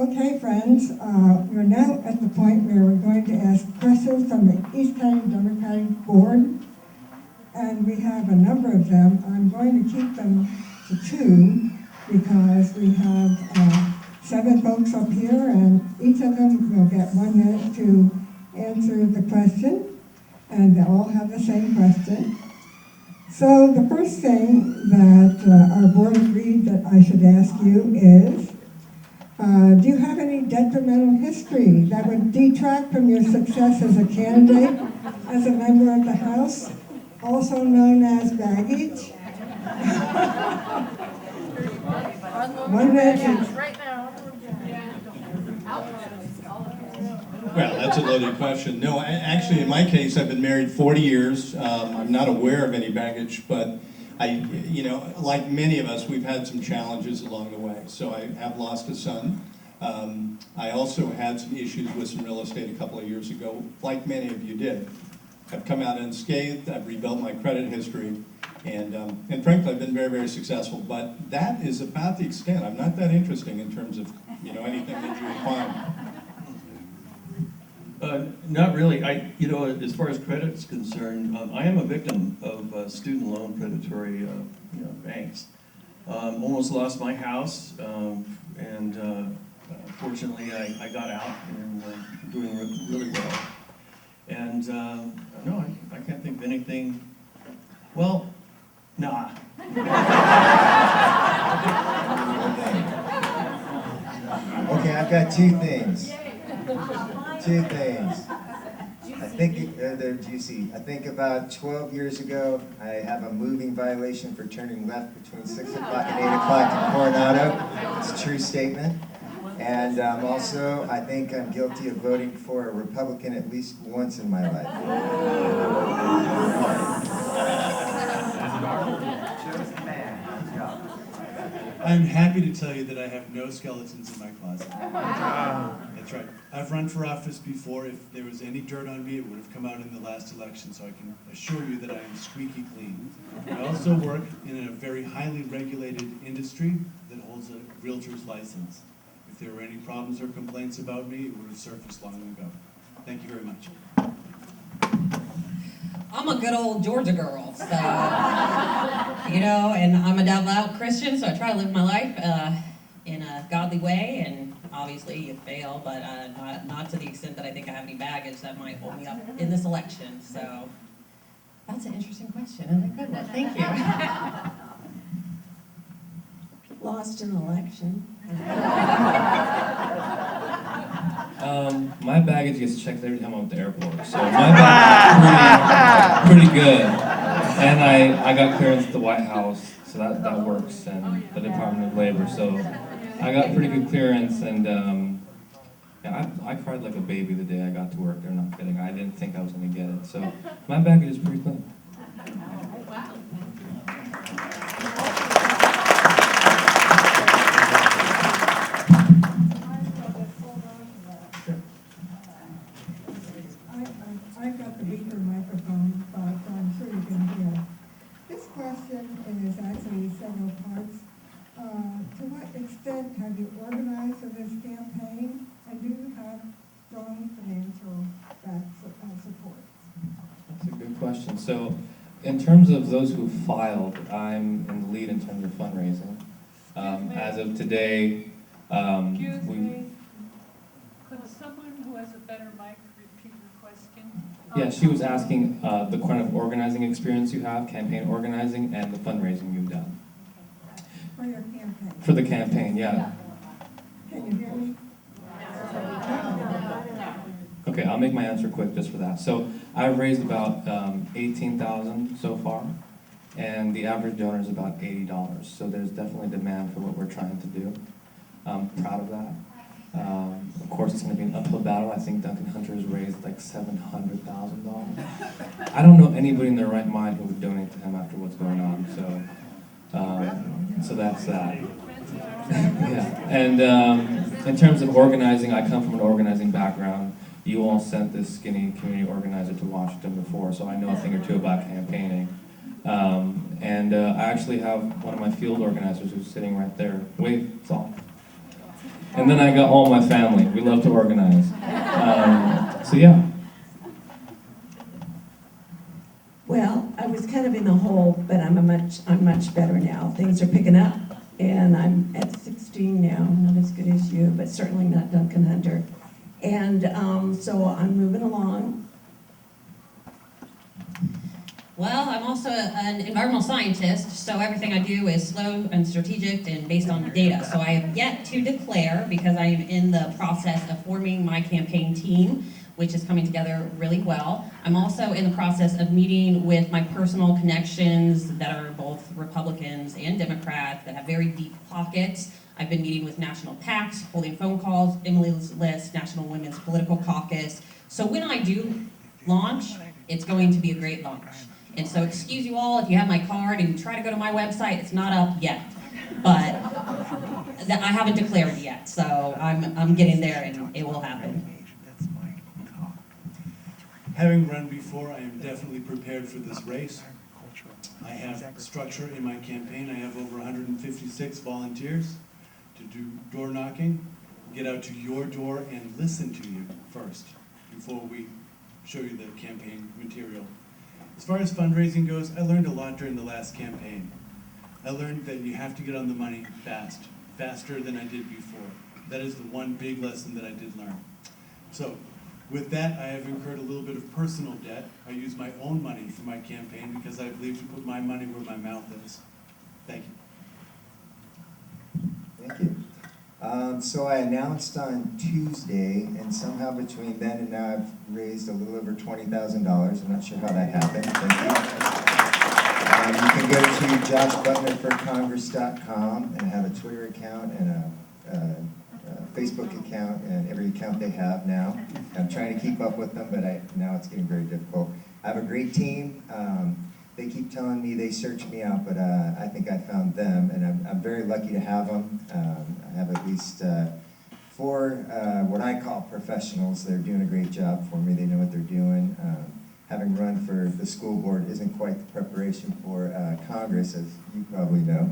Okay, friends, we're now at the point where we're going to ask questions from the East County Democratic Board, and we have a number of them. I'm going to keep them to 2 because we have 7 folks up here, and each of them will get 1 minute to answer the question, and they all have the same question. So the first thing that our board agreed that I should ask you is, do you have any detrimental history that would detract from your success as a candidate, as a member of the House, also known as baggage? 1 minute. Well, that's a loaded question. No, actually, in my case, I've been married 40 years. I'm not aware of any baggage, but like many of us, we've had some challenges along the way. So I have lost a son. I also had some issues with some real estate a couple of years ago, like many of you did. I've come out unscathed. I've rebuilt my credit history, and frankly, I've been very, very successful. But that is about the extent. I'm not that interesting in terms of anything that you would find. Not really. As far as credit's concerned, I am a victim of student loan predatory, banks. Almost lost my house, and fortunately, I got out and doing really well. And no, I can't think of anything. Well, nah. Okay, I've got 2 things. 2 things. I think they're juicy. I think about 12 years ago, I have a moving violation for turning left between 6 o'clock and 8 o'clock in Coronado. It's a true statement. And also, I think I'm guilty of voting for a Republican at least once in my life. I'm happy to tell you that I have no skeletons in my closet. That's right. I've run for office before. If there was any dirt on me, it would have come out in the last election, so I can assure you that I am squeaky clean. I also work in a very highly regulated industry that holds a realtor's license. If there were any problems or complaints about me, it would have surfaced long ago. Thank you very much. I'm a good old Georgia girl, so, and I'm a devout Christian, so I try to live my life in a godly way, and obviously you fail, but not to the extent that I think I have any baggage that might hold me up in this election, so that's an interesting question, and a good one. Thank you. Lost an election. My baggage gets checked every time I'm at the airport, so my baggage is pretty good. And I got clearance at the White House, so that works, and the Department of Labor, so I got pretty good clearance, and I cried like a baby the day I got to work. They're not kidding. I didn't think I was going to get it, so my baggage is pretty clean. I've got the weaker microphone, but I'm sure you can hear. This question is actually several parts. To what extent have you organized for this campaign, and do you have strong financial support? That's a good question. So, in terms of those who filed, I'm in the lead in terms of fundraising. As of today, Excuse me. Could someone who has a better mic repeat your question? Yeah, she was asking the kind of organizing experience you have, campaign organizing, and the fundraising you've done. For your campaign? For the campaign, yeah. Can you hear me? Okay, I'll make my answer quick just for that. So I've raised about $18,000 so far, and the average donor is about $80. So there's definitely demand for what we're trying to do. I'm proud of that. Of course, it's going to be an uphill battle. I think Duncan Hunter has raised like $700,000. I don't know anybody in their right mind who would donate to him after what's going on. So that's that. Yeah. And in terms of organizing, I come from an organizing background. You all sent this skinny community organizer to Washington before, so I know a thing or two about campaigning. And I actually have one of my field organizers who's sitting right there. Wave, it's all. And then I got all my family. We love to organize. So yeah. Well, I was kind of in the hole, but I'm much better now. Things are picking up, and I'm at 16 now. Not as good as you, but certainly not Duncan Hunter. And so I'm moving along. Well, I'm also an environmental scientist, so everything I do is slow and strategic and based on data. So I have yet to declare because I am in the process of forming my campaign team, which is coming together really well. I'm also in the process of meeting with my personal connections that are both Republicans and Democrats that have very deep pockets. I've been meeting with national PACs, holding phone calls, Emily's List, National Women's Political Caucus. So when I do launch, it's going to be a great launch. And so excuse you all if you have my card and try to go to my website, it's not up yet. But I haven't declared yet, so I'm getting there and it will happen. Having run before, I am definitely prepared for this race. I have structure in my campaign. I have over 156 volunteers to do door knocking, get out to your door and listen to you first before we show you the campaign material. As far as fundraising goes, I learned a lot during the last campaign. I learned that you have to get on the money fast, faster than I did before. That is the one big lesson that I did learn. So, with that, I have incurred a little bit of personal debt. I use my own money for my campaign because I believe to put my money where my mouth is. Thank you. Thank you. So I announced on Tuesday, and somehow between then and now I've raised a little over $20,000. I'm not sure how that happened. Thank you. You can go to joshbutlerforcongress.com and have a Twitter account and a Facebook account and every account they have now. I'm trying to keep up with them, but now it's getting very difficult. I have a great team. They keep telling me they search me out, but I think I found them, and I'm very lucky to have them. I have at least 4 what I call professionals. They're doing a great job for me. They know what they're doing. Having run for the school board isn't quite the preparation for Congress, as you probably know.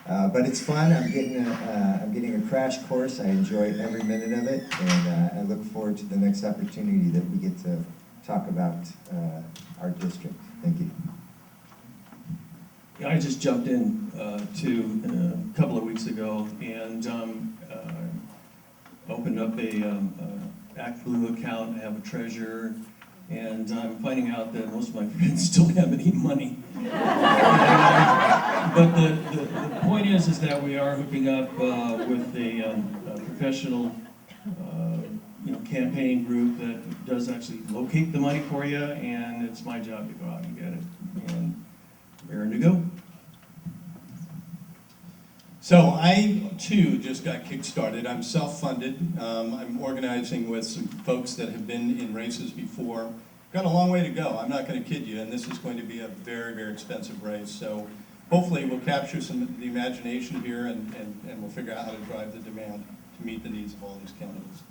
But it's fun. I'm getting a crash course. I enjoy every minute of it, and I look forward to the next opportunity that we get to talk about our district. Thank you. Yeah, I just jumped in a couple of weeks ago and opened up a ActBlue account. I have a treasurer, and I'm finding out that most of my friends don't have any money. But the point is that we are hooking up with a professional campaign group that does actually locate the money for you, and it's my job to go out and get it. And raring to go. So I, too, just got kick-started. I'm self-funded. I'm organizing with some folks that have been in races before. Got a long way to go, I'm not going to kid you, and this is going to be a very, very expensive race. So hopefully we'll capture some of the imagination here and we'll figure out how to drive the demand to meet the needs of all these candidates.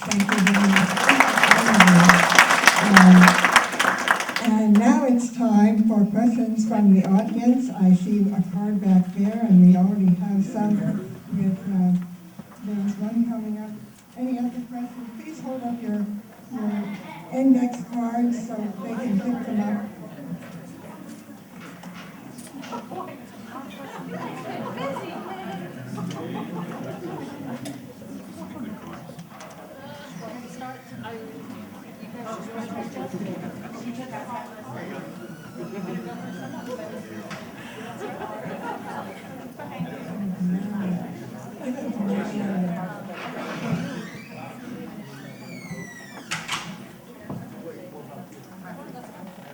Thank you very much. And now it's time for questions from the audience. I see a card back there, and we already have some with, there's one coming up. Any other questions? Please hold up your index cards so they can pick them up.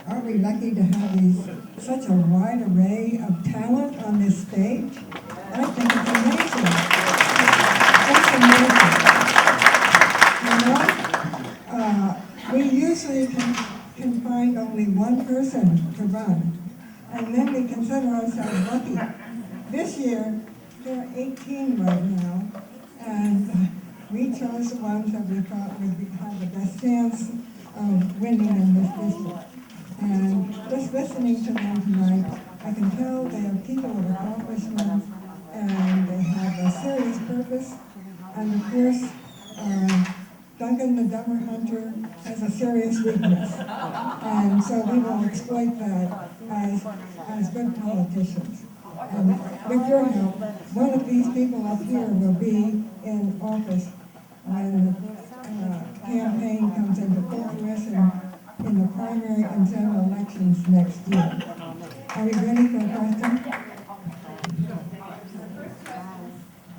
Are we lucky to have such a wide array of talent on this stage? I think it's amazing. It's amazing. We usually can find only one person to run, and then we consider ourselves lucky. This year, there are 18 right now, and we chose the ones that we thought would have the best chance of winning in this district. And just listening to them tonight, I can tell they are people of accomplishment, and have a serious purpose. And of course, Duncan the Dumber Hunter has a serious weakness. And so we will exploit that as good politicians. And with your help, one of these people up here will be in office when the campaign comes into full fruition in the primary and general elections next year. Are we ready for a question?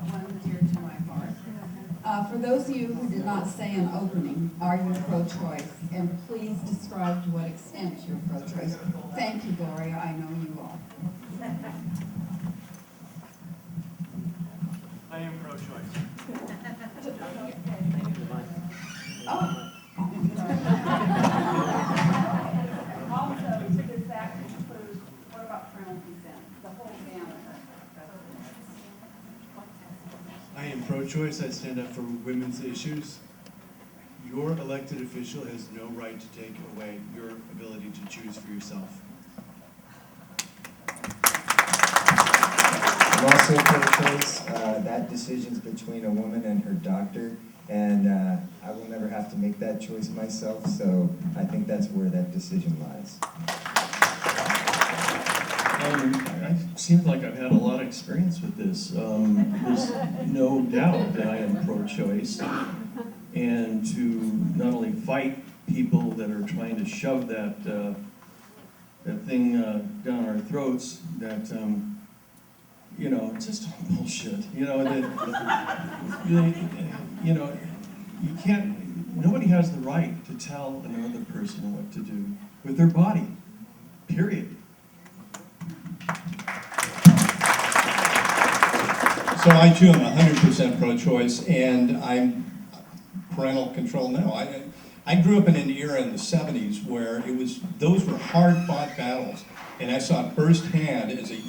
One dear to my heart. For those of you who did not say in opening, are you pro-choice? And please describe to what extent you're pro-choice. Thank you, Gloria. I know you are. I am pro-choice. Oh. Also, does that include, what about parental consent? The whole family? I am pro-choice. I stand up for women's issues. Your elected official has no right to take away your ability to choose for yourself. I'm also pro-choice. That decision's between a woman and her doctor, and I will never have to make that choice myself, so I think that's where that decision lies. It seems like I've had a lot of experience with this. There's no doubt that I am pro-choice, and to not only fight people that are trying to shove that thing down our throats, that you know, it's just all bullshit. You know, you know, you can't. Nobody has the right to tell another person what to do with their body. Period. So I too am 100% pro-choice, and I'm parental control. No, I grew up in an era in the 70s where those were hard-fought battles, and I saw firsthand as a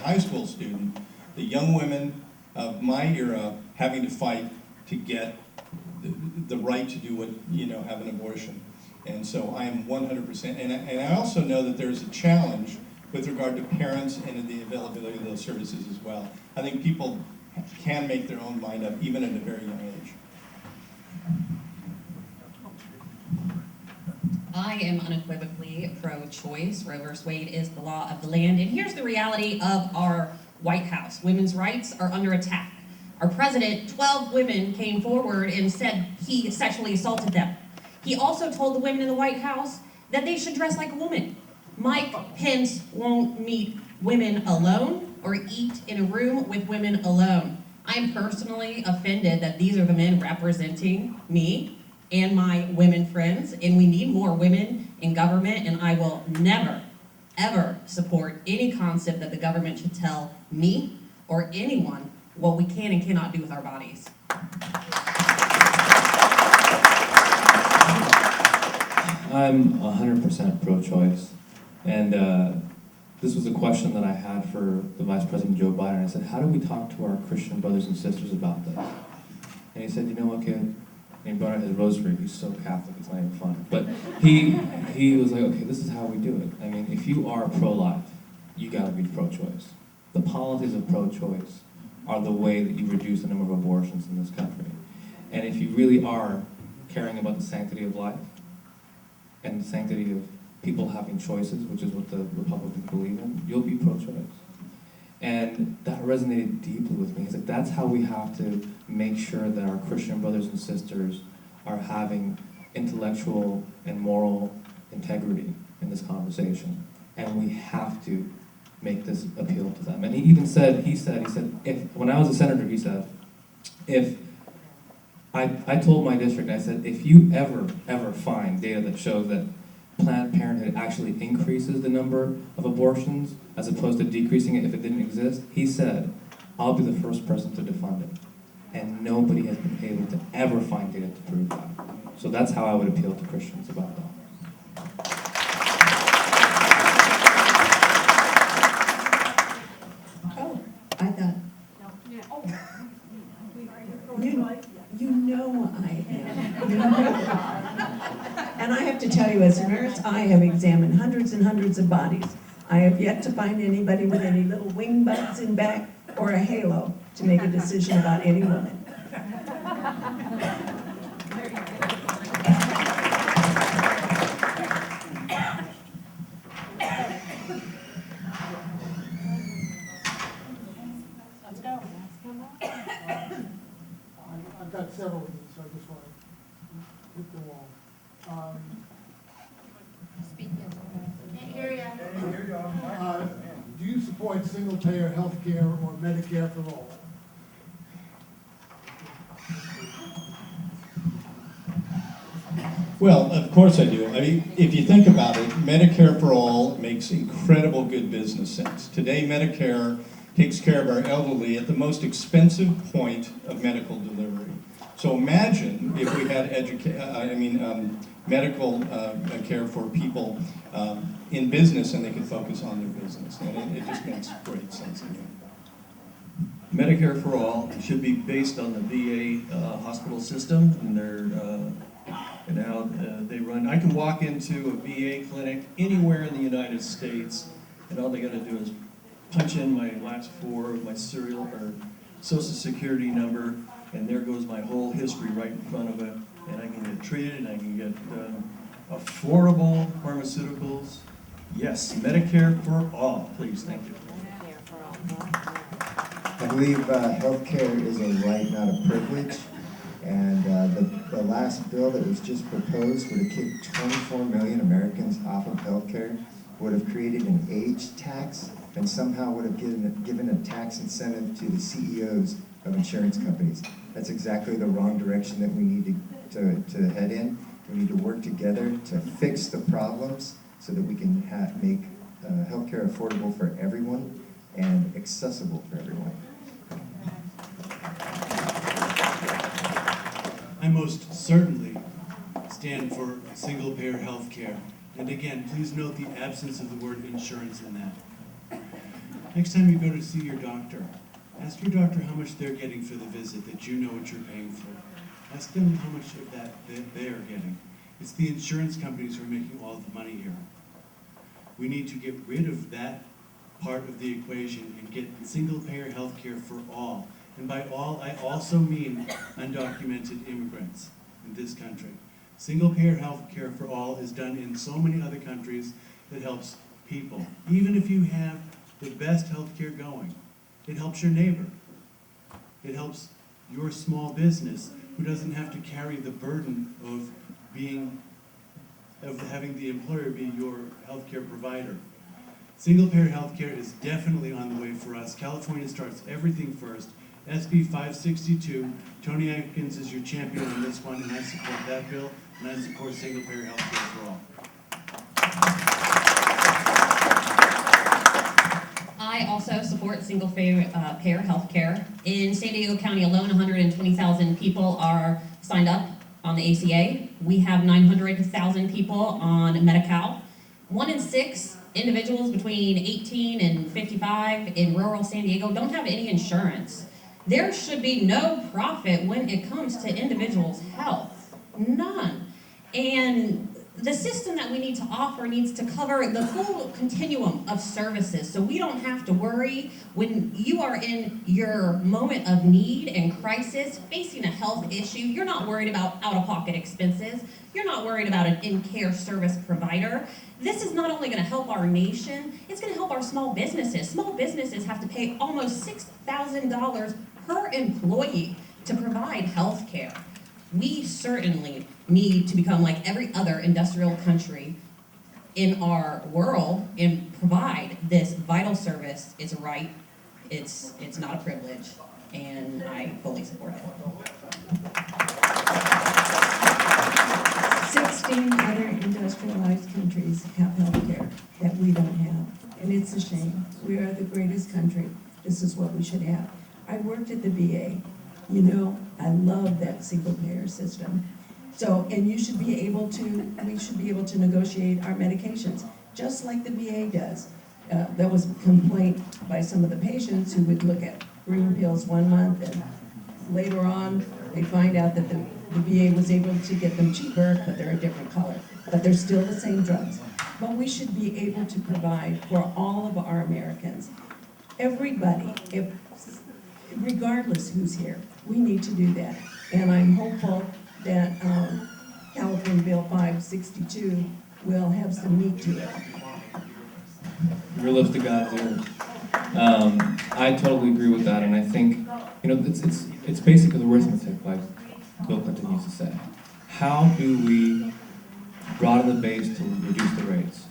high school student the young women of my era having to fight to get the right to do have an abortion. And so I am 100%, and I also know that there's a challenge with regard to parents and the availability of those services as well. I think people can make their own mind up even at a very young age. I am unequivocally pro-choice. Roe v. Wade is the law of the land. And here's the reality of our White House. Women's rights are under attack. Our president, 12 women came forward and said he sexually assaulted them. He also told the women in the White House that they should dress like a woman. Mike Pence won't meet women alone or eat in a room with women alone. I'm personally offended that these are the men representing me and my women friends, and we need more women in government, and I will never, ever support any concept that the government should tell me or anyone what we can and cannot do with our bodies. I'm 100% pro-choice, and this was a question that I had for the Vice President Joe Biden. I said, how do we talk to our Christian brothers and sisters about this? And he said, you know what, kid? And he brought out his rosary. He's so Catholic, it's not even funny. But he was like, okay, this is how we do it. I mean, if you are pro-life, you gotta be pro-choice. The policies of pro-choice are the way that you reduce the number of abortions in this country. And if you really are caring about the sanctity of life and the sanctity of people having choices, which is what the Republicans believe in, you'll be pro-choice. And that resonated deeply with me. He's like, that's how we have to make sure that our Christian brothers and sisters are having intellectual and moral integrity in this conversation. And we have to make this appeal to them. And he even said, when I was a senator, he said, if I told my district, I said, if you ever find data that shows that Planned Parenthood actually increases the number of abortions as opposed to decreasing it if it didn't exist, he said, I'll be the first person to defund it. And nobody has been able to ever find data to prove that. So that's how I would appeal to Christians about that. Oh, I thought, you know I am. You know? And I have to tell you, as a nurse, I have examined hundreds and hundreds of bodies. I have yet to find anybody with any little wing buds in back or a halo. to make a decision about any woman. Let's go. I've got several of these, so I just want to hit them all. Do you support single-payer health care or Medicare for all? Well, of course I do. I mean, if you think about it, Medicare for all makes incredible good business sense. Today, Medicare takes care of our elderly at the most expensive point of medical delivery. So imagine if we had medical care for people in business and they could focus on their business. And it just makes great sense to me. Medicare for all should be based on the VA hospital system and and how they run. I can walk into a VA clinic anywhere in the United States, and all they got to do is punch in my last four of my serial or social security number, and there goes my whole history right in front of it, and I can get treated, and I can get affordable pharmaceuticals. Yes, Medicare for all, please, thank you. I believe healthcare is a right, not a privilege. And the last bill that was just proposed would have kicked 24 million Americans off of healthcare, would have created an age tax, and somehow would have given a tax incentive to the CEOs of insurance companies. That's exactly the wrong direction that we need to head in. We need to work together to fix the problems so that we can make healthcare affordable for everyone and accessible for everyone. I most certainly stand for single-payer health care. And again, please note the absence of the word insurance in that. Next time you go to see your doctor, ask your doctor how much they're getting for the visit that you know what you're paying for. Ask them how much of that they are getting. It's the insurance companies who are making all the money here. We need to get rid of that part of the equation and get single-payer health care for all. And by all, I also mean undocumented immigrants in this country. Single-payer health care for all is done in so many other countries that helps people. Even if you have the best health care going, it helps your neighbor. It helps your small business who doesn't have to carry the burden of having the employer be your health care provider. Single-payer health care is definitely on the way for us. California starts everything first. SB 562, Tony Atkins is your champion on this one, and I support that bill, and I support single-payer health care for all. I also support single-payer health care. In San Diego County alone, 120,000 people are signed up on the ACA. We have 900,000 people on Medi-Cal. 1 in 6 individuals between 18 and 55 in rural San Diego don't have any insurance. There should be no profit when it comes to individuals' health. None. And the system that we need to offer needs to cover the full continuum of services, so we don't have to worry when you are in your moment of need and crisis, facing a health issue. You're not worried about out-of-pocket expenses. You're not worried about an in-care service provider. This is not only going to help our nation, it's going to help our small businesses. Small businesses have to pay almost $6,000 per employee to provide health care. We certainly need to become like every other industrial country in our world and provide this vital service. It's a right, it's not a privilege, and I fully support it. 16 other industrialized countries have health care that we don't have, and it's a shame. We are the greatest country. This is what we should have. I worked at the VA. You know, I love that single-payer system. So, and we should be able to negotiate our medications, just like the VA does. There was a complaint by some of the patients who would look at green pills 1 month, and later on, they find out that the VA was able to get them cheaper, but they're a different color. But they're still the same drugs. But we should be able to provide for all of our Americans. Everybody, if regardless who's here. We need to do that. And I'm hopeful that California Bill 562 will have some meat to it. Your lips to God's ears. I totally agree with that, and I think, it's basically arithmetic, like Bill Clinton used to say. How do we broaden the base to reduce the rates?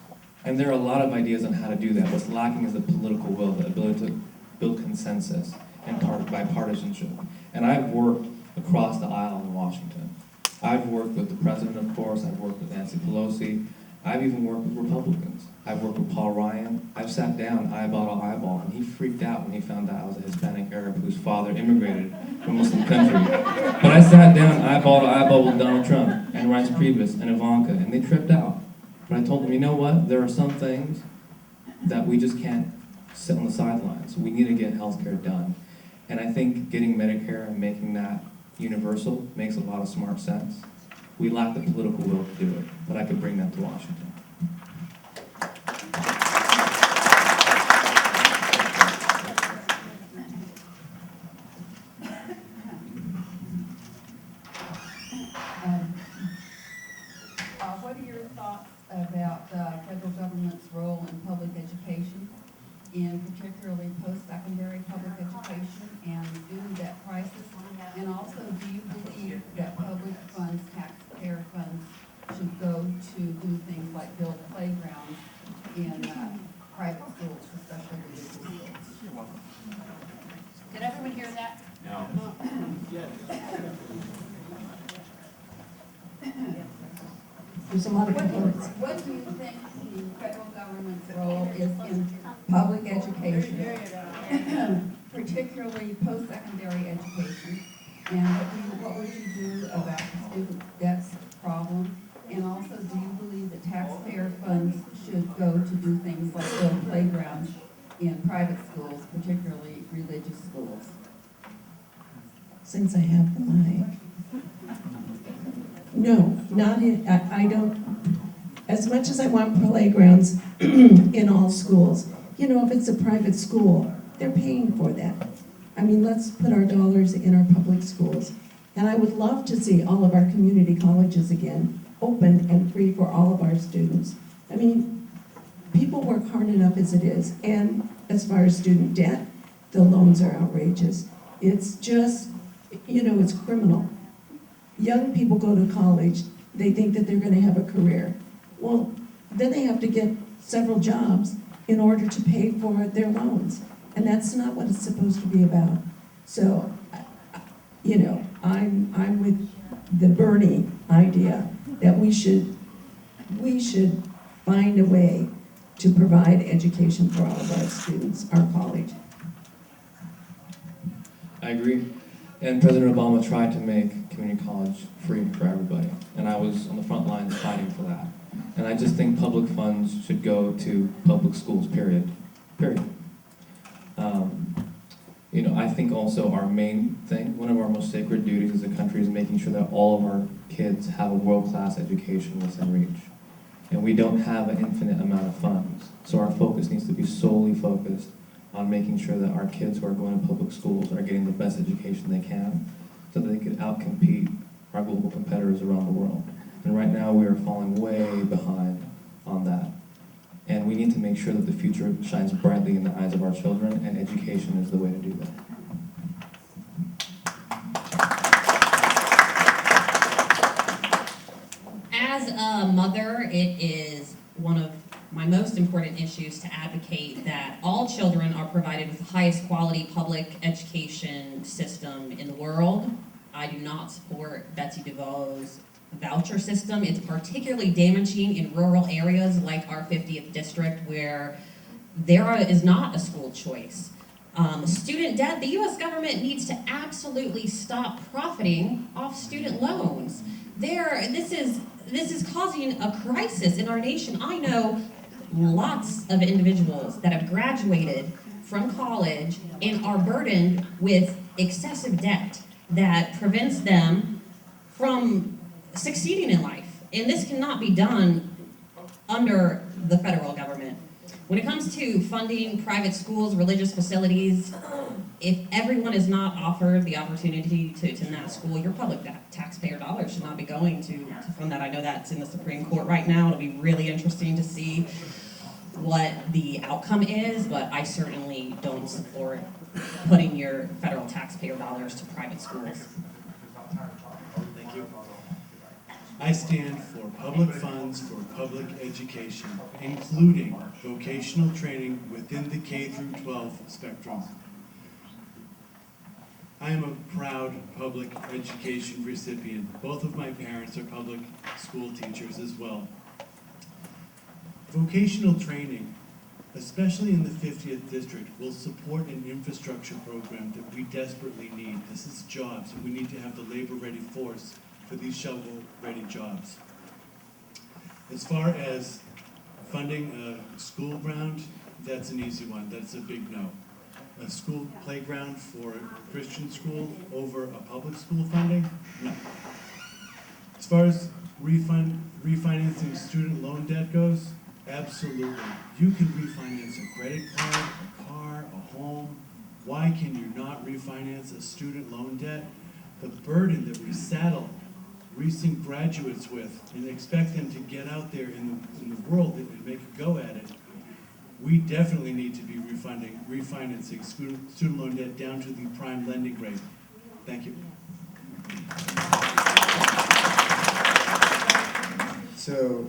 And there are a lot of ideas on how to do that. What's lacking is the political will, the ability to build consensus and bipartisanship. And I've worked across the aisle in Washington. I've worked with the president, of course. I've worked with Nancy Pelosi. I've even worked with Republicans. I've worked with Paul Ryan. I've sat down eyeball to eyeball, and he freaked out when he found out I was a Hispanic Arab whose father immigrated from a Muslim country. But I sat down eyeball to eyeball with Donald Trump and Reince Priebus and Ivanka, and they tripped out. But I told them, you know what? There are some things that we just can't sit on the sidelines. We need to get healthcare done. And I think getting Medicare and making that universal makes a lot of smart sense. We lack the political will to do it, but I could bring that to Washington. What are your thoughts about the federal government's role in public education, in particularly post-secondary public education and food debt crisis? And also, do you believe that public funds, taxpayer funds, should go to do things like build playgrounds in private schools, especially religious schools? Did everyone hear that? There's a lot of components. What do you think the federal government's role is in public education, particularly post-secondary education? And what would you do about the student debt problem? And also, do you believe that taxpayer funds should go to do things like build playgrounds in private schools, particularly religious schools? Since I have the mic. No, not in, I don't, as much as I want playgrounds in all schools, if it's a private school, they're paying for that. I mean, let's put our dollars in our public schools. And I would love to see all of our community colleges again, open and free for all of our students. I mean, people work hard enough as it is. And as far as student debt, the loans are outrageous. It's just, it's criminal. Young people go to college, they think that they're going to have a career. Well, then they have to get several jobs in order to pay for their loans. And that's not what it's supposed to be about. So, I'm with the Bernie idea that we should find a way to provide education for all of our students, our college. I agree. And President Obama tried to make community college free for everybody. And I was on the front lines fighting for that. And I just think public funds should go to public schools, period. I think also our main thing, one of our most sacred duties as a country is making sure that all of our kids have a world-class education within reach. And we don't have an infinite amount of funds. So our focus needs to be solely focused on making sure that our kids who are going to public schools are getting the best education they can so that they can outcompete our global competitors around the world. And right now we are falling way behind on that. And we need to make sure that the future shines brightly in the eyes of our children, and education is the way to do that. As a mother, it is one of my most important issues to advocate that all children are provided with the highest quality public education system in the world. I do not support Betsy DeVos' voucher system. It's particularly damaging in rural areas like our 50th district where there is not a school choice. Student debt, the US government needs to absolutely stop profiting off student loans. This is causing a crisis in our nation. I know lots of individuals that have graduated from college and are burdened with excessive debt that prevents them from succeeding in life. And this cannot be done under the federal government. When it comes to funding private schools, religious facilities, if everyone is not offered the opportunity to attend that school, your public taxpayer dollars should not be going to fund that. I know that's in the Supreme Court right now. It'll be really interesting to see what the outcome is, but I certainly don't support putting your federal taxpayer dollars to private schools. Thank you. I stand for public funds for public education, including vocational training within the K through 12 spectrum. I am a proud public education recipient. Both of my parents are public school teachers as well. Vocational training, especially in the 50th district, will support an infrastructure program that we desperately need. This is jobs, and we need to have the labor-ready force for these shovel-ready jobs. As far as funding a school ground, that's an easy one. That's a big no. A school playground for a Christian school over a public school funding? No. As far as refinancing student loan debt goes, absolutely. You can refinance a credit card, a car, a home. Why can you not refinance a student loan debt? The burden that we saddle recent graduates with and expect them to get out there in the world and make a go at it, we definitely need to be refinancing student loan debt down to the prime lending rate. Thank you. So,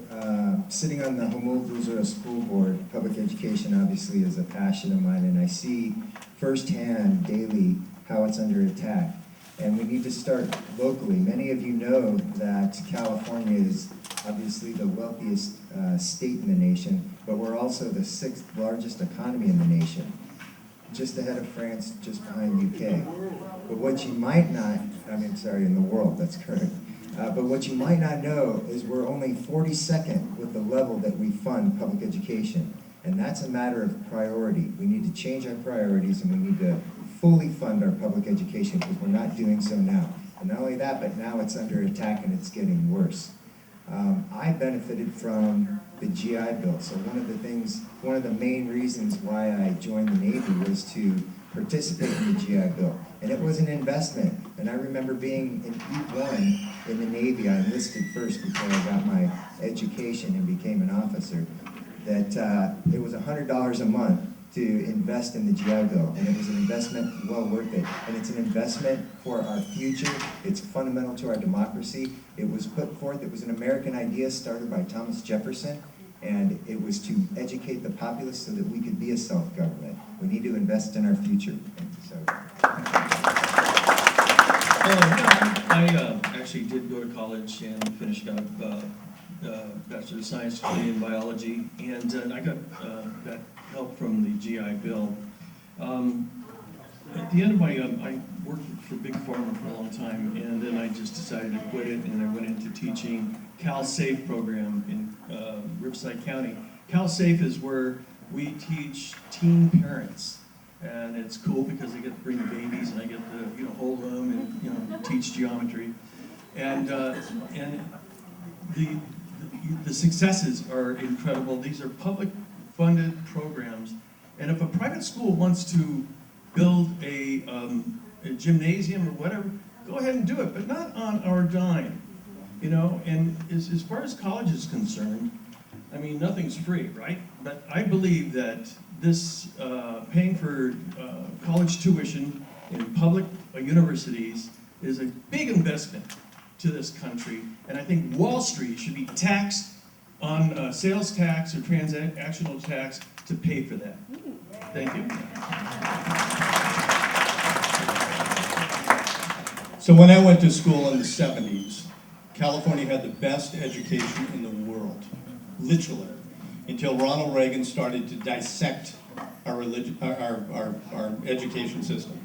sitting on the Humboldt School Board, public education obviously is a passion of mine, and I see firsthand daily how it's under attack. And we need to start locally. Many of you know that California is obviously the wealthiest state in the nation, but we're also the 6th largest economy in the nation, just ahead of France, just behind UK. But what you might not, in the world, that's correct. But what you might not know is we're only 42nd with the level that we fund public education. And that's a matter of priority. We need to change our priorities, and we need to fully fund our public education, because we're not doing so now. And not only that, but now it's under attack and it's getting worse. I benefited from the GI Bill. So one of the main reasons why I joined the Navy was to participate in the GI Bill. And it was an investment. And I remember being in E1 in the Navy. I enlisted first before I got my education and became an officer. That it was $100 a month to invest in the GI Bill, and it was an investment well worth it. And it's an investment for our future. It's fundamental to our democracy. It was put forth, it was an American idea started by Thomas Jefferson, and it was to educate the populace so that we could be a self-government. We need to invest in our future. I actually did go to college and finished up Bachelor of Science degree in biology, and I got help from the GI Bill. At the end of my, I worked for Big Pharma for a long time, and then I just decided to quit it, and I went into teaching Cal-Safe program in Riverside County. Cal-Safe is where we teach teen parents, and it's cool because I get to bring the babies, and I get to hold them and teach geometry, and the successes are incredible. These are public-funded programs, and if a private school wants to build a gymnasium or whatever, go ahead and do it, but not on our dime, And as far as college is concerned, nothing's free, right? But I believe that this paying for college tuition in public universities is a big investment to this country, and I think Wall Street should be taxed on sales tax or transactional tax to pay for that. Thank you. So when I went to school in the 70s, California had the best education in the world, literally, until Ronald Reagan started to dissect our education system.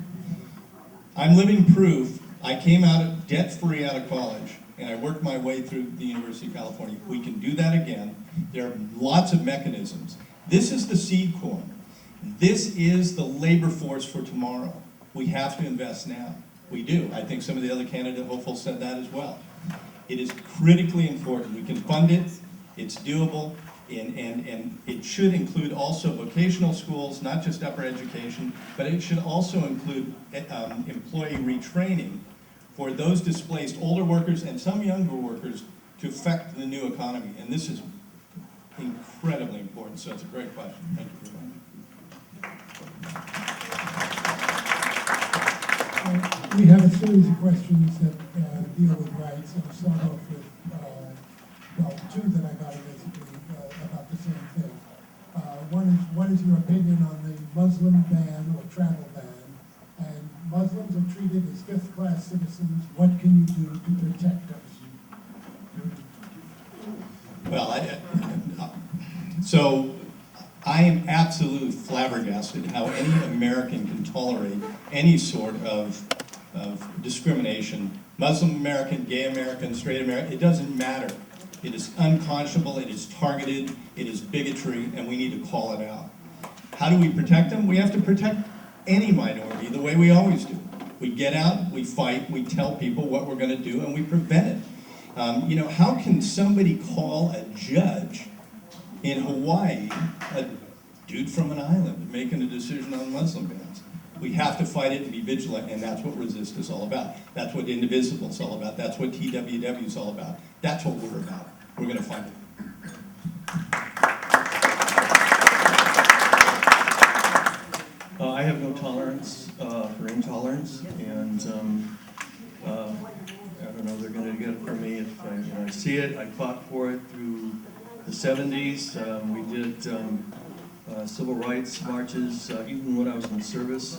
I'm living proof. I came out debt-free out of college, and I worked my way through the University of California. We can do that again. There are lots of mechanisms. This is the seed corn. This is the labor force for tomorrow. We have to invest now. We do. I think some of the other candidate hopefuls said that as well. It is critically important. We can fund it. It's doable. And it should include also vocational schools, not just upper education, but it should also include employee retraining for those displaced older workers and some younger workers to affect the new economy. And this is incredibly important, so it's a great question. Thank you very much. We have a series of questions that deal with rights, and I'll start off with, well, two that I got basically about the same thing. What is your opinion on the Muslim ban or travel ban? And Muslims are treated as fifth-class citizens. What can you do to protect us? Well, so I am absolutely flabbergasted how any American can tolerate any sort of discrimination. Muslim American, gay American, straight American, it doesn't matter. It is unconscionable, it is targeted, it is bigotry, and we need to call it out. How do we protect them? We have to protect any minority the way we always do. We get out, we fight, we tell people what we're going to do, and we prevent it. You know, how can somebody call a judge in Hawaii a dude from an island making a decision on Muslim bans? We have to fight it and be vigilant, and that's what Resist is all about. That's what Indivisible is all about. That's what TWW is all about. That's what we're about. We're going to fight it. I have no tolerance for intolerance, and I don't know, they're going to get it from me if I see it. I fought for it through the 70s. We did civil rights marches, even when I was in service.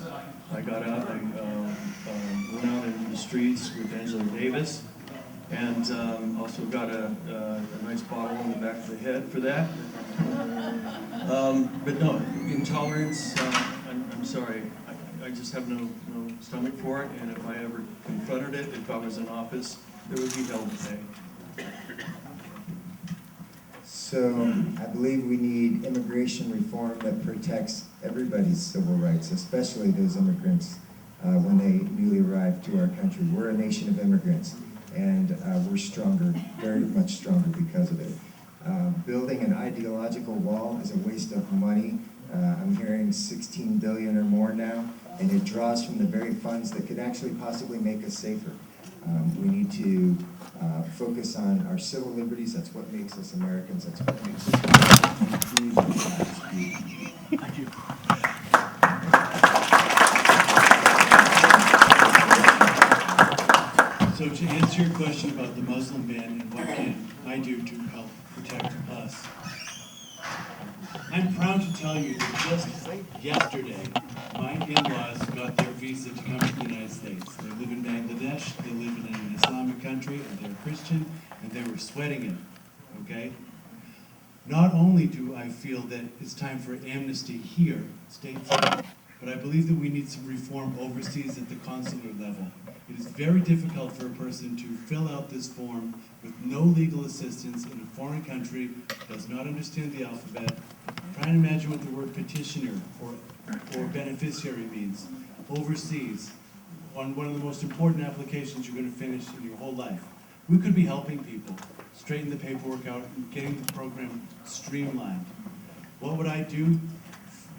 I got out, I went out into the streets with Angela Davis, and also got a nice bottle on the back of the head for that. But no, intolerance, I'm sorry, I just have no stomach for it, and if I ever confronted it, if I was in office, there would be hell to pay. So I believe we need immigration reform that protects everybody's civil rights, especially those immigrants when they newly arrive to our country. We're a nation of immigrants, and we're stronger, very much stronger because of it. Building an ideological wall is a waste of money. I'm hearing 16 billion or more now, and it draws from the very funds that could actually possibly make us safer. We need to focus on our civil liberties. That's what makes us Americans. That's what makes us improve our lives. Thank you. So to answer your question about the Muslim ban and what can I do to help protect us, I'm proud to tell you that just yesterday, my in-laws got their visa to come to the United States. They live in Bangladesh, they live in an Islamic country, and they're Christian, and they were sweating it, okay? Not only do I feel that it's time for amnesty here, stateside, but I believe that we need some reform overseas at the consular level. It is very difficult for a person to fill out this form with no legal assistance in a foreign country, does not understand the alphabet. Try and imagine what the word petitioner or beneficiary means overseas on one of the most important applications you're going to finish in your whole life. We could be helping people straighten the paperwork out and getting the program streamlined. What would I do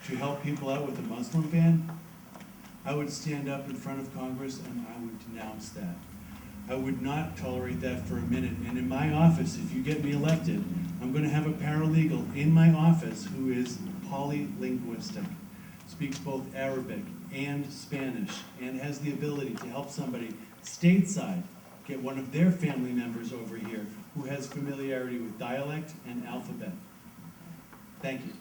to help people out with the Muslim ban? I would stand up in front of Congress and I would denounce that. I would not tolerate that for a minute. And in my office, if you get me elected, I'm going to have a paralegal in my office who is polylinguistic, speaks both Arabic and Spanish, and has the ability to help somebody stateside get one of their family members over here who has familiarity with dialect and alphabet. Thank you.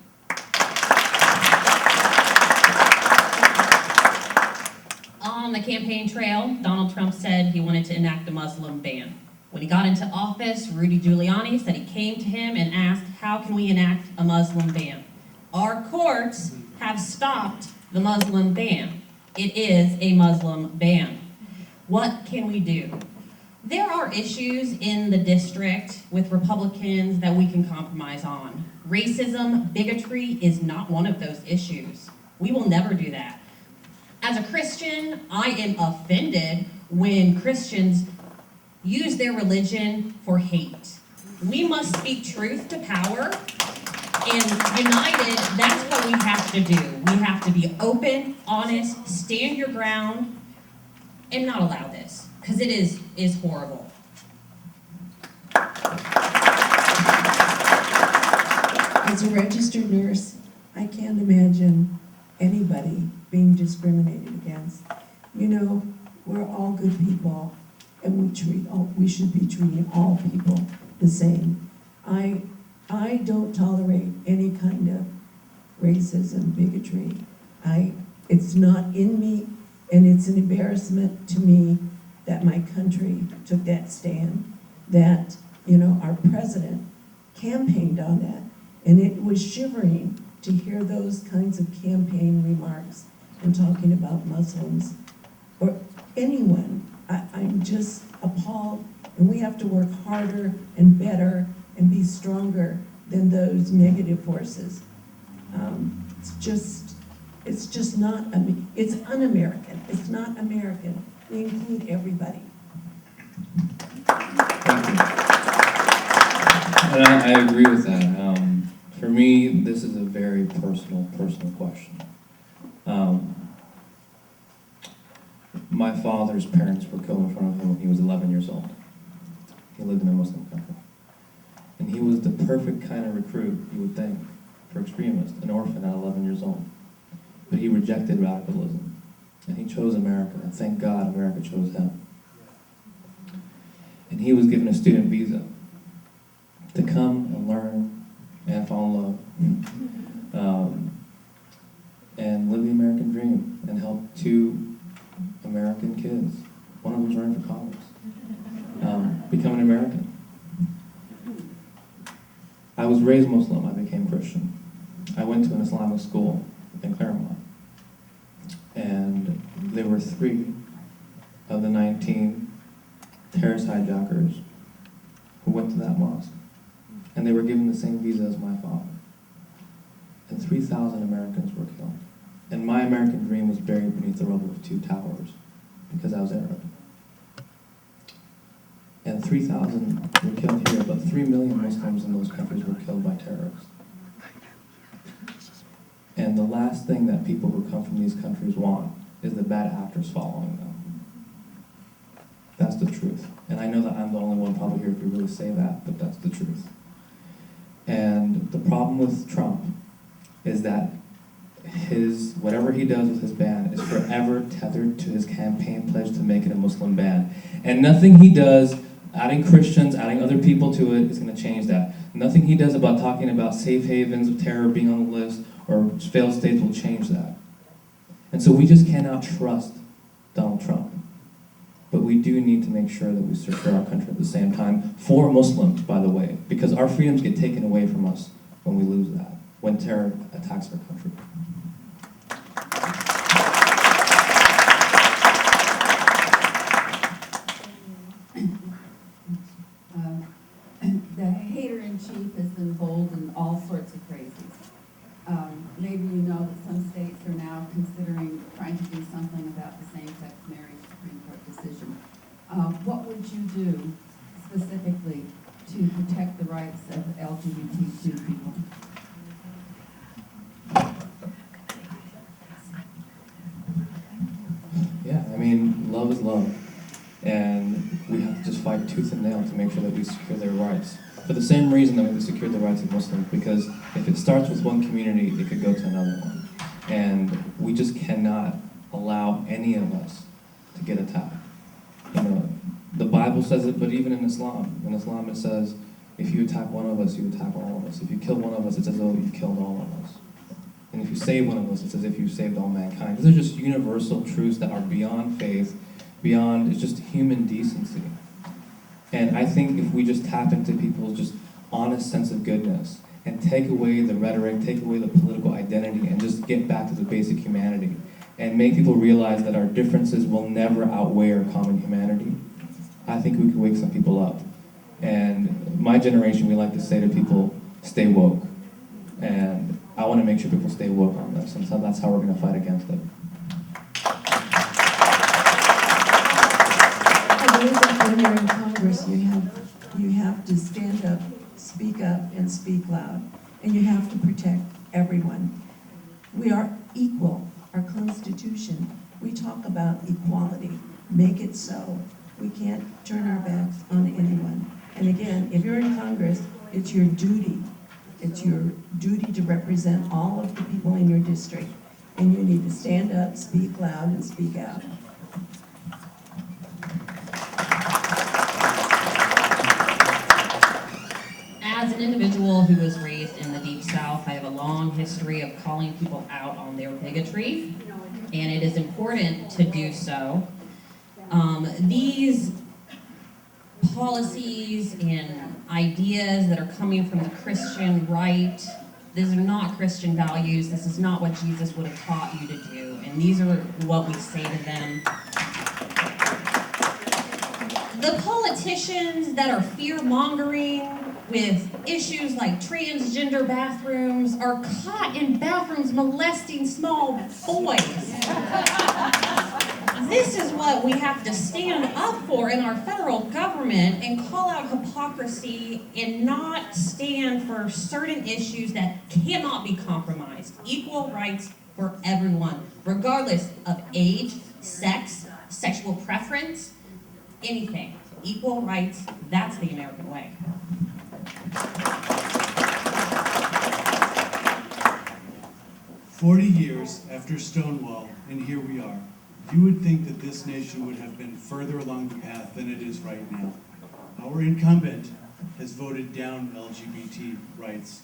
On the campaign trail, Donald Trump said he wanted to enact a Muslim ban. When he got into office, Rudy Giuliani said he came to him and asked, how can we enact a Muslim ban? Our courts have stopped the Muslim ban. It is a Muslim ban. What can we do? There are issues in the district with Republicans that we can compromise on. Racism, bigotry is not one of those issues. We will never do that. As a Christian, I am offended when Christians use their religion for hate. We must speak truth to power, And united, that's what we have to do. We have to be open, honest, stand your ground, and not allow this, because it is horrible. As a registered nurse, I can't imagine anybody being discriminated against. You know, we're all good people, and we should be treating all people the same. I don't tolerate any kind of racism, bigotry. It's not in me, and it's an embarrassment to me that my country took that stand, that, you know, our president campaigned on that, and it was shivering to hear those kinds of campaign remarks and talking about Muslims or anyone. I'm just appalled, and we have to work harder and better and be stronger than those negative forces. It's just not, it's un-American. It's not American. We include everybody. And I agree with that. For me, this is a very personal question. My father's parents were killed in front of him when he was 11 years old. He lived in a Muslim country. And he was the perfect kind of recruit, you would think, for extremists, an orphan at 11 years old. But he rejected radicalism. And he chose America. And thank God America chose him. And he was given a student visa to come and learn and fall in love. And live the American dream and help 2 American kids. One of them's running for Congress. Become an American. I was raised Muslim. I became Christian. I went to an Islamic school in Claremont. And there were 3 of the 19 terrorist hijackers who went to that mosque. And they were given the same visa as my father. And 3,000 Americans were killed. And my American dream was buried beneath the rubble of 2 towers because I was Arab. And 3,000 were killed here, but 3 million Muslims in those countries were killed by terrorists. And the last thing that people who come from these countries want is the bad actors following them. That's the truth. And I know that I'm the only one probably here who really say that, but that's the truth. And the problem with Trump is that whatever he does with his ban is forever tethered to his campaign pledge to make it a Muslim ban. And nothing he does, adding Christians, adding other people to it, is going to change that. Nothing he does about talking about safe havens of terror being on the list or failed states will change that. And so we just cannot trust Donald Trump. But we do need to make sure that we secure our country at the same time, for Muslims, by the way, because our freedoms get taken away from us when we lose that, when terror attacks our country. The hater-in-chief has been bold in all sorts of crazies. Maybe you know that some states are now considering trying to do something about the same-sex marriage Supreme Court decision. What would you do specifically to protect the rights of LGBTQ people? Yeah, I mean, love is love. And we have to just fight tooth and nail to make sure that we secure their rights. For the same reason that we secure the rights of Muslims, because if it starts with one community, it could go to another one. And we just cannot allow any of us to get attacked. You know, the Bible says it, but even in Islam it says, if you attack one of us, you attack all of us. If you kill one of us, it's as though you've killed all of us. And if you save one of us, it's as if you've saved all mankind. These are just universal truths that are beyond faith, beyond, it's just human decency. And I think if we just tap into people's just honest sense of goodness and take away the rhetoric, take away the political identity, and just get back to the basic humanity, and make people realize that our differences will never outweigh our common humanity, I think we could wake some people up. And my generation, we like to say to people, stay woke. And I want to make sure people stay woke on this, and so that's how we're going to fight against it. I believe that when you're in Congress, you have to stand up, speak and speak loud. and you have to protect everyone. We are equal. Our Constitution, we talk about equality. Make it so. We can't turn our backs on anyone. And again, if you're in Congress, it's your duty. It's your duty to represent all of the people in your district. And you need to stand up, speak loud, and speak out. As an individual who was raised in the Deep South, I have a long history of calling people out on their bigotry, and it is important to do so. These policies and ideas that are coming from the Christian right, these are not Christian values. This is not what Jesus would have taught you to do, and these are what we say to them. The politicians that are fear-mongering with issues like transgender bathrooms are caught in bathrooms molesting small boys. This is what we have to stand up for in our federal government and call out hypocrisy and not stand for certain issues that cannot be compromised. Equal rights for everyone, regardless of age, sex, sexual preference, anything. Equal rights, that's the American way. 40 years after Stonewall, and here we are. You would think that this nation would have been further along the path than it is right now. Our incumbent has voted down LGBT rights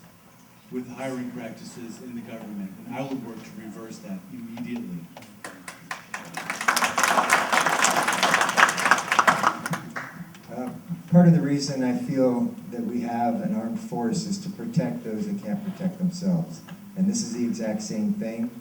with hiring practices in the government, and I will work to reverse that immediately. Part of the reason I feel that we have an armed force is to protect those that can't protect themselves. And this is the exact same thing.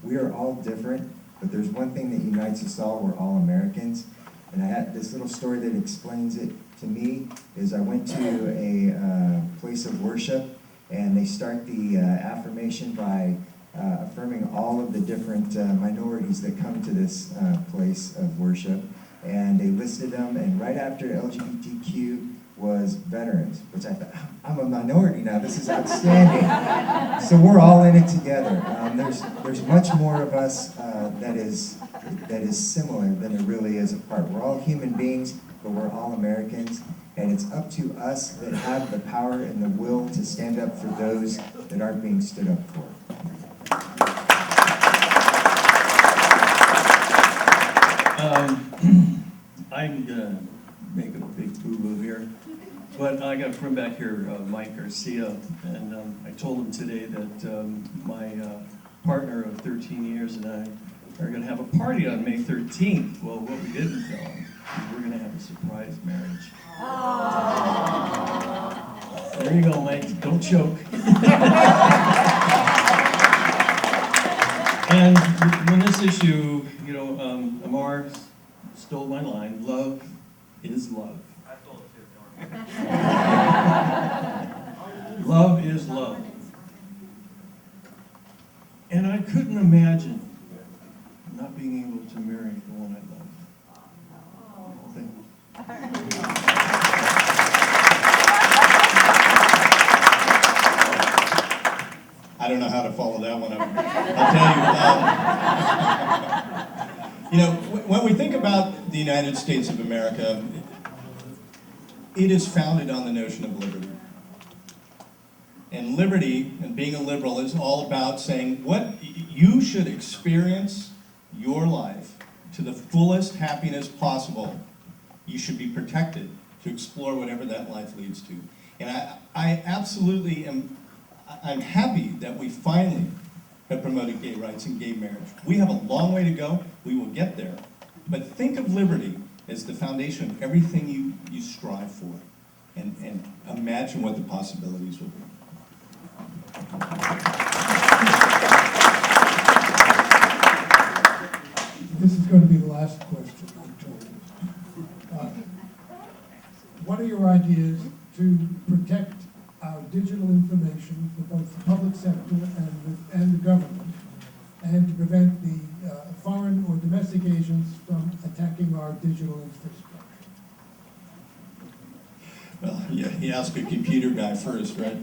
We are all different, but there's one thing that unites us all. We're all Americans. And I had this little story that explains it to me. Is I went to a place of worship, and they start the affirmation by affirming all of the different minorities that come to this place of worship. And they listed them, and right after LGBTQ was veterans, which I thought, I'm a minority now, this is outstanding. So we're all in it together. There's much more of us that is similar than there really is apart. We're all human beings, but we're all Americans, and it's up to us that have the power and the will to stand up for those that aren't being stood up for. I'm gonna make a big boo-boo here, but I got a friend back here, Mike Garcia, and I told him today that my partner of 13 years and I are gonna have a party on May 13th. Well, what we didn't tell him is we're gonna have a surprise marriage. There you go, Mike, don't choke. And on this issue, you know, Amar stole my line, love is love. I stole it too. Love is love. And I couldn't imagine not being able to marry the one I love. Thank you. I don't know how to follow that one up. I'll tell you, when we think about the United States of America, it is founded on the notion of liberty. And liberty, and being a liberal, is all about saying what you should experience your life to the fullest happiness possible. You should be protected to explore whatever that life leads to. And I absolutely am. I'm happy that we finally have promoted gay rights and gay marriage. We have a long way to go. We will get there. But think of liberty as the foundation of everything you strive for. And imagine what the possibilities will be. This is going to be the last question, I'm told. What are your ideas to protect our digital information for both the public sector and the government, and to prevent the foreign or domestic agents from attacking our digital infrastructure? Well, yeah, You ask a computer guy first, right?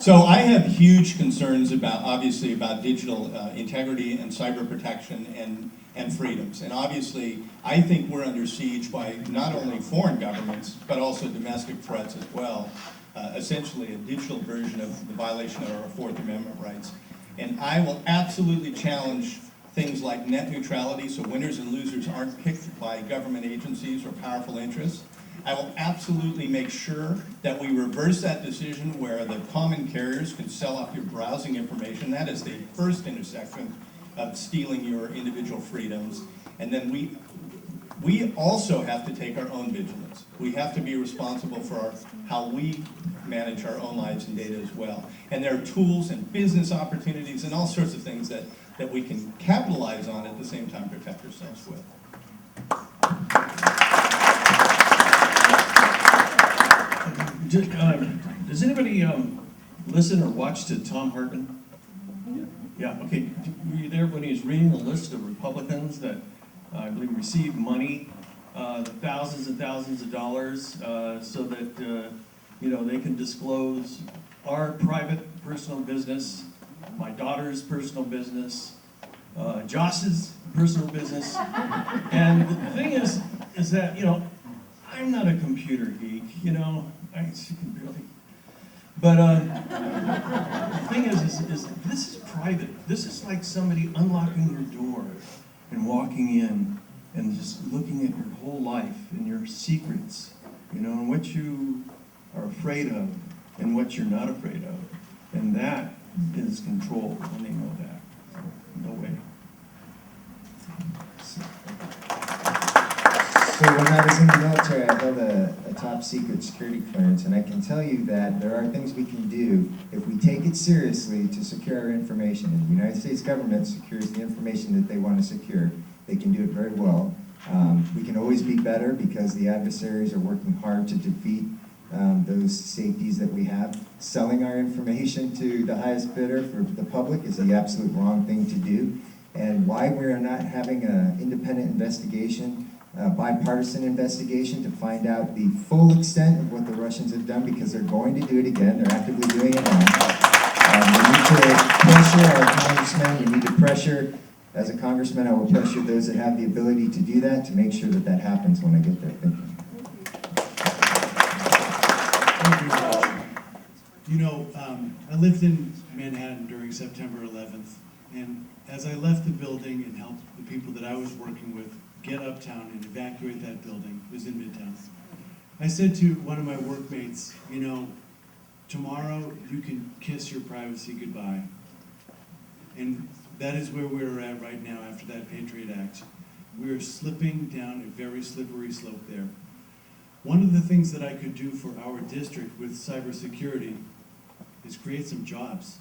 So I have huge concerns about, obviously, about digital integrity and cyber protection and freedoms. And obviously, I think we're under siege by not only foreign governments, but also domestic threats as well. Essentially a digital version of the violation of our Fourth Amendment rights. And I will absolutely challenge things like net neutrality, so winners and losers aren't picked by government agencies or powerful interests. I will absolutely make sure that we reverse that decision where the common carriers can sell off your browsing information. That is the first intersection of stealing your individual freedoms. And then we also have to take our own vigilance. We have to be responsible for how we manage our own lives and data as well. And there are tools and business opportunities and all sorts of things that we can capitalize on at the same time protect ourselves with. Does anybody listen or watch to Tom Hartman? Yeah, okay. Were you there when he was reading the list of Republicans that I believe received money, thousands and thousands of dollars, so that they can disclose our private personal business, my daughter's personal business, Josh's personal business. And the thing is that, I'm not a computer geek, I can barely. But the thing is this is private. This is like somebody unlocking your door and walking in and just looking at your whole life and your secrets, and what you are afraid of and what you're not afraid of. And that is control, and they know that. No way. So when I was in the military, I held a top secret security clearance, and I can tell you that there are things we can do if we take it seriously to secure our information. And the United States government secures the information that they want to secure. They can do it very well. We can always be better because the adversaries are working hard to defeat those safeties that we have. Selling our information to the highest bidder for the public is the absolute wrong thing to do. And why we are not having an independent investigation, bipartisan investigation to find out the full extent of what the Russians have done, because they're going to do it again. They're actively doing it now. We need to pressure our congressmen. We need to pressure, as a congressman, I will pressure those that have the ability to do that to make sure that that happens when I get there. Thank you. I lived in Manhattan during September 11th, and as I left the building and helped the people that I was working with get uptown and evacuate that building, it was in Midtown, I said to one of my workmates, tomorrow you can kiss your privacy goodbye. And that is where we're at right now after that Patriot Act. We're slipping down a very slippery slope there. One of the things that I could do for our district with cybersecurity is create some jobs.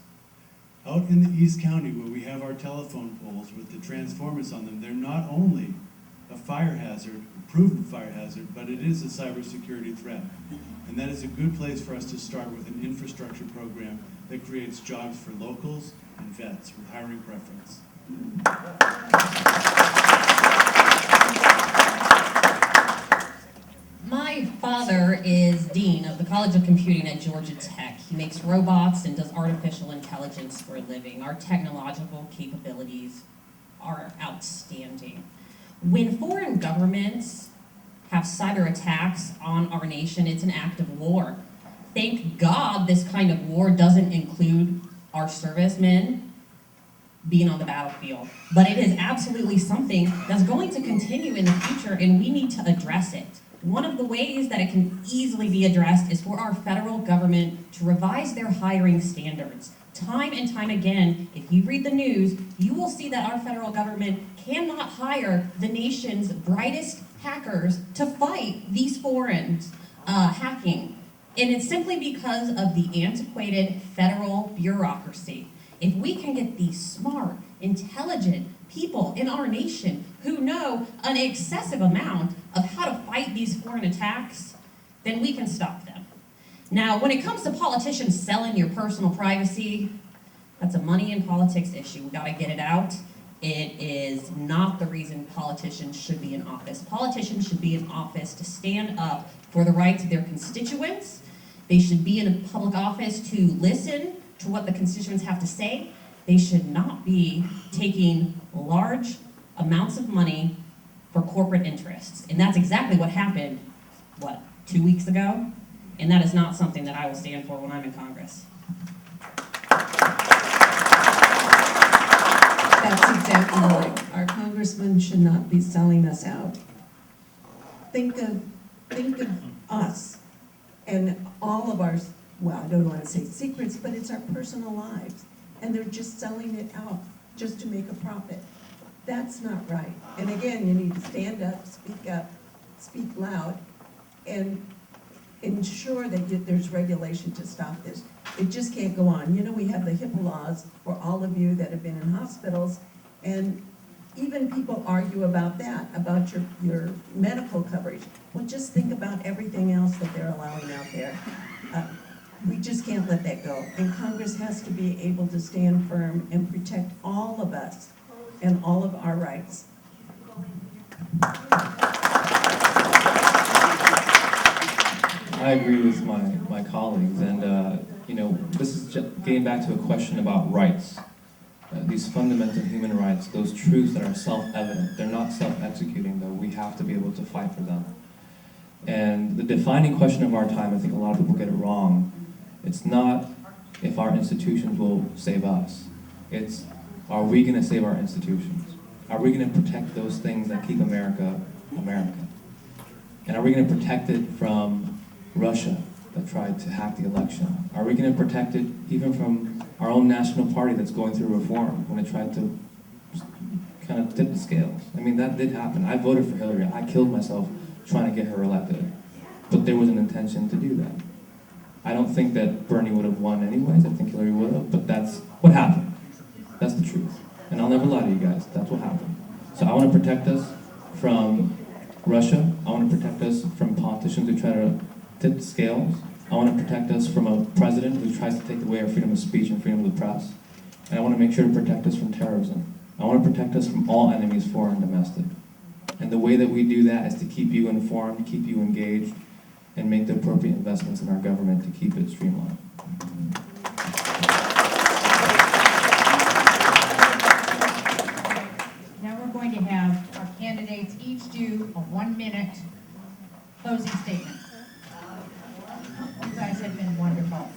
Out in the East County, where we have our telephone poles with the transformers on them, they're not only a fire hazard, a proven fire hazard, but it is a cybersecurity threat. And that is a good place for us to start with an infrastructure program that creates jobs for locals and vets with hiring preference. My father is dean of the College of Computing at Georgia Tech. He makes robots and does artificial intelligence for a living. Our technological capabilities are outstanding. When foreign governments have cyber attacks on our nation, it's an act of war. Thank God this kind of war doesn't include our servicemen being on the battlefield. But it is absolutely something that's going to continue in the future, and we need to address it. One of the ways that it can easily be addressed is for our federal government to revise their hiring standards. Time and time again, if you read the news, you will see that our federal government cannot hire the nation's brightest hackers to fight these foreign hacking. And it's simply because of the antiquated federal bureaucracy. If we can get these smart, intelligent people in our nation who know an excessive amount of how to fight these foreign attacks, then we can stop them. Now, when it comes to politicians selling your personal privacy, that's a money in politics issue. We gotta get it out. It is not the reason politicians should be in office. Politicians should be in office to stand up for the rights of their constituents. They should be in a public office to listen to what the constituents have to say. They should not be taking large amounts of money for corporate interests. And that's exactly what happened, 2 weeks ago? And that is not something that I will stand for when I'm in Congress. That's exactly right. Our congressman should not be selling us out. Think of us and all of our, well, I don't want to say secrets, but it's our personal lives. And they're just selling it out just to make a profit. That's not right. And again, you need to stand up, speak loud, and ensure that there's regulation to stop this. It just can't go on. You know, we have the HIPAA laws for all of you that have been in hospitals, and even people argue about that, about your medical coverage. Well, just think about everything else that they're allowing out there. We just can't let that go. And Congress has to be able to stand firm and protect all of us and all of our rights. I agree with my colleagues, and this is just getting back to a question about rights. These fundamental human rights, those truths that are self-evident, they're not self-executing, though. We have to be able to fight for them. And the defining question of our time, I think a lot of people get it wrong. It's not if our institutions will save us. It's, are we going to save our institutions? Are we going to protect those things that keep America, America? And are we going to protect it from Russia that tried to hack the election? Are we going to protect it even from our own national party that's going through reform when it tried to kind of tip the scales? I mean, that did happen. I voted for Hillary. I killed myself trying to get her elected. But there was an intention to do that. I don't think that Bernie would have won anyways. I think Hillary would have, but that's what happened. That's the truth. And I'll never lie to you guys. That's what happened. So I want to protect us from Russia. I want to protect us from politicians who try to tip the scales. I want to protect us from a president who tries to take away our freedom of speech and freedom of the press. And I want to make sure to protect us from terrorism. I want to protect us from all enemies, foreign and domestic. And the way that we do that is to keep you informed, keep you engaged, and make the appropriate investments in our government to keep it streamlined. Now we're going to have our candidates each do a 1-minute closing statement. You guys have been wonderful.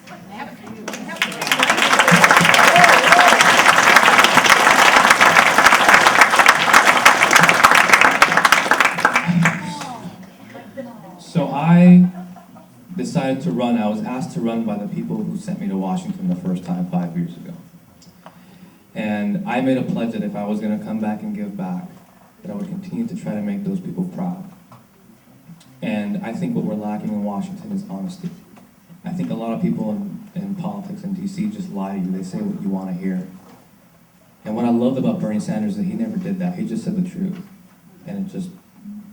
So I decided to run. I was asked to run by the people who sent me to Washington the first time 5 years ago. And I made a pledge that if I was going to come back and give back, that I would continue to try to make those people proud. And I think what we're lacking in Washington is honesty. I think a lot of people in politics in DC just lie to you. They say what you want to hear. And what I loved about Bernie Sanders is that he never did that. He just said the truth. And it just,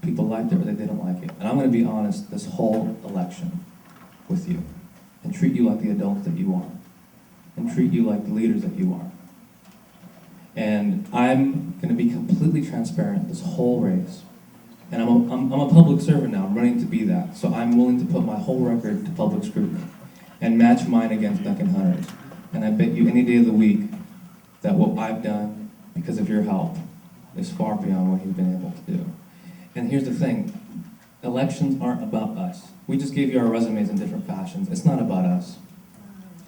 people liked it or they didn't like it. And I'm going to be honest this whole election with you and treat you like the adults that you are and treat you like the leaders that you are. And I'm going to be completely transparent this whole race. And I'm a public servant now. I'm running to be that. So I'm willing to put my whole record to public scrutiny and match mine against Duncan Hunter's. And I bet you any day of the week that what I've done because of your help is far beyond what he's been able to do. And here's the thing. Elections aren't about us. We just gave you our resumes in different fashions. It's not about us.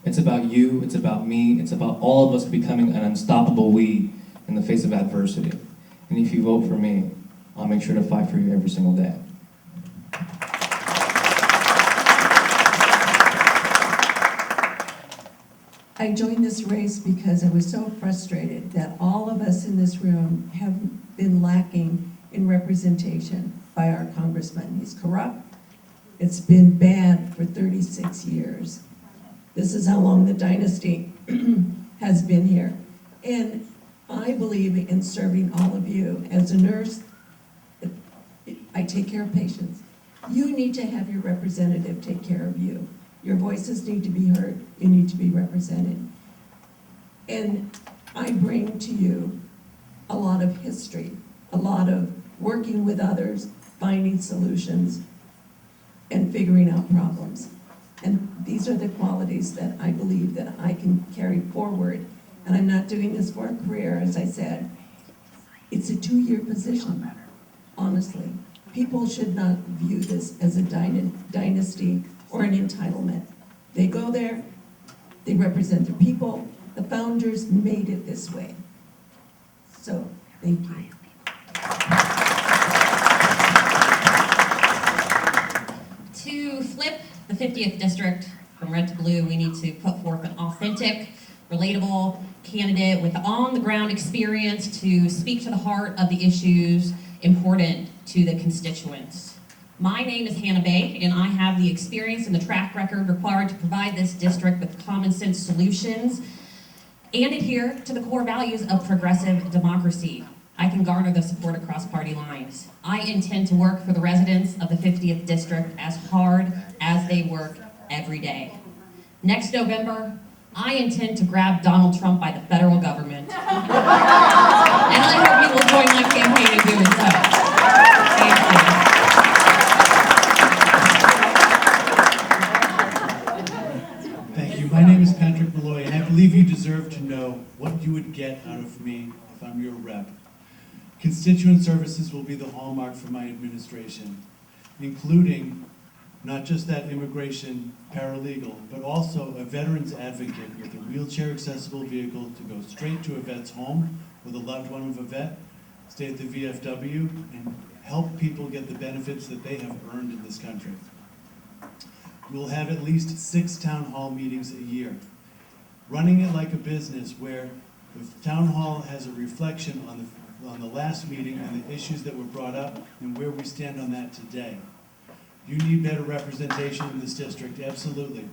It's about you. It's about me. It's about all of us becoming an unstoppable we in the face of adversity. And if you vote for me, I'll make sure to fight for you every single day. I joined this race because I was so frustrated that all of us in this room have been lacking in representation by our congressman. He's corrupt. It's been bad for 36 years. This is how long the dynasty has been here. And I believe in serving all of you. As a nurse, I take care of patients. You need to have your representative take care of you. Your voices need to be heard. You need to be represented. And I bring to you a lot of history, a lot of working with others, finding solutions, and figuring out problems. And these are the qualities that I believe that I can carry forward. And I'm not doing this for a career, as I said. It's a 2-year position, honestly. People should not view this as a dynasty or an entitlement. They go there, they represent their people. The founders made it this way. So, thank you. To flip the 50th district from red to blue, we need to put forth an authentic, relatable candidate with on-the-ground experience to speak to the heart of the issues important to the constituents. My name is Hannah Bay, and I have the experience and the track record required to provide this district with common sense solutions and adhere to the core values of progressive democracy. I can garner the support across party lines. I intend to work for the residents of the 50th district as hard as they work every day. Next November, I intend to grab Donald Trump by the federal government. And I hope you will join my campaign in doing so. Thank you. Thank you. My name is Patrick Malloy, and I believe you deserve to know what you would get out of me if I'm your rep. Constituent services will be the hallmark for my administration, including not just that immigration paralegal, but also a veterans advocate with a wheelchair accessible vehicle to go straight to a vet's home with a loved one of a vet, stay at the VFW, and help people get the benefits that they have earned in this country. We'll have at least 6 town hall meetings a year, running it like a business where the town hall has a reflection on the last meeting and the issues that were brought up and where we stand on that today. You need better representation in this district, absolutely.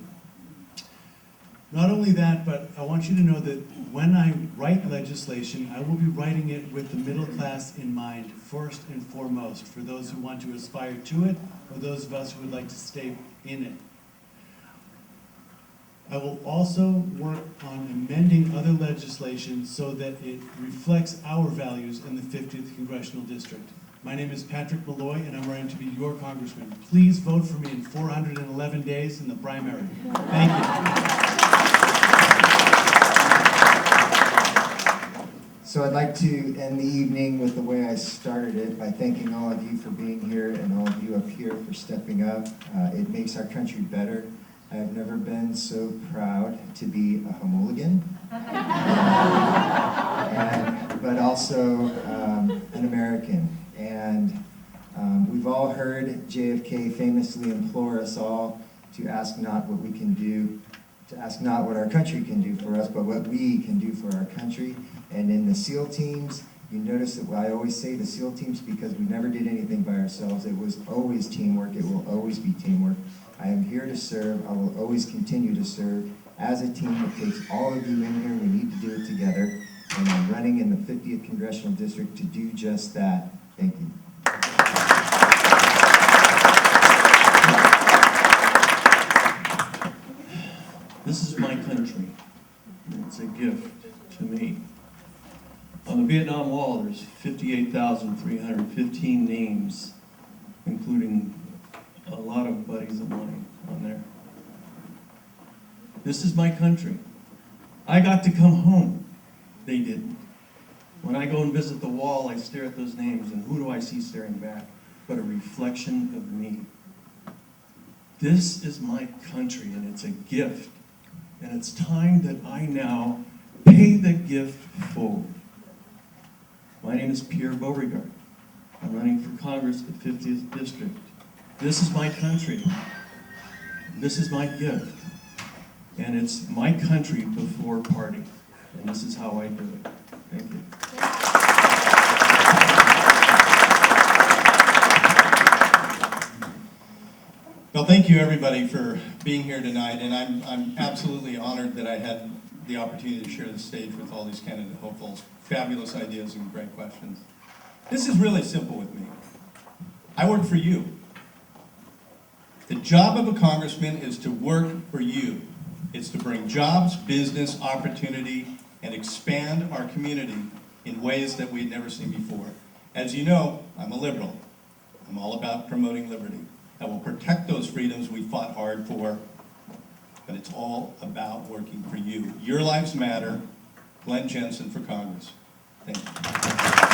Not only that, but I want you to know that when I write legislation, I will be writing it with the middle class in mind, first and foremost, for those who want to aspire to it, or those of us who would like to stay in it. I will also work on amending other legislation so that it reflects our values in the 50th Congressional District. My name is Patrick Malloy, and I'm running to be your congressman. Please vote for me in 411 days in the primary. Thank you. So I'd like to end the evening with the way I started it, by thanking all of you for being here and all of you up here for stepping up. It makes our country better. I've never been so proud to be a Homoligan, but also an American. And we've all heard JFK famously implore us all to ask not what we can do, to ask not what our country can do for us, but what we can do for our country. And in the SEAL teams, you notice that I always say the SEAL teams because we never did anything by ourselves. It was always teamwork. It will always be teamwork. I am here to serve. I will always continue to serve as a team that takes all of you in here. We need to do it together. And I'm running in the 50th Congressional District to do just that. Thank you. This is my country. It's a gift to me. On the Vietnam Wall, there's 58,315 names, including a lot of buddies of mine on there. This is my country. I got to come home. They didn't. When I go and visit the wall, I stare at those names, and who do I see staring back but a reflection of me? This is my country, and it's a gift. And it's time that I now pay the gift forward. My name is Pierre Beauregard. I'm running for Congress, the 50th District. This is my country. This is my gift. And it's my country before party. And this is how I do it. Thank you. Well, thank you everybody for being here tonight, and I'm absolutely honored that I had the opportunity to share the stage with all these candidate hopefuls. Fabulous ideas and great questions. This is really simple with me. I work for you. The job of a congressman is to work for you. It's to bring jobs, business, opportunity, and expand our community in ways that we'd never seen before. As you know, I'm a liberal. I'm all about promoting liberty. I will protect those freedoms we fought hard for, but it's all about working for you. Your lives matter. Glenn Jensen for Congress. Thank you.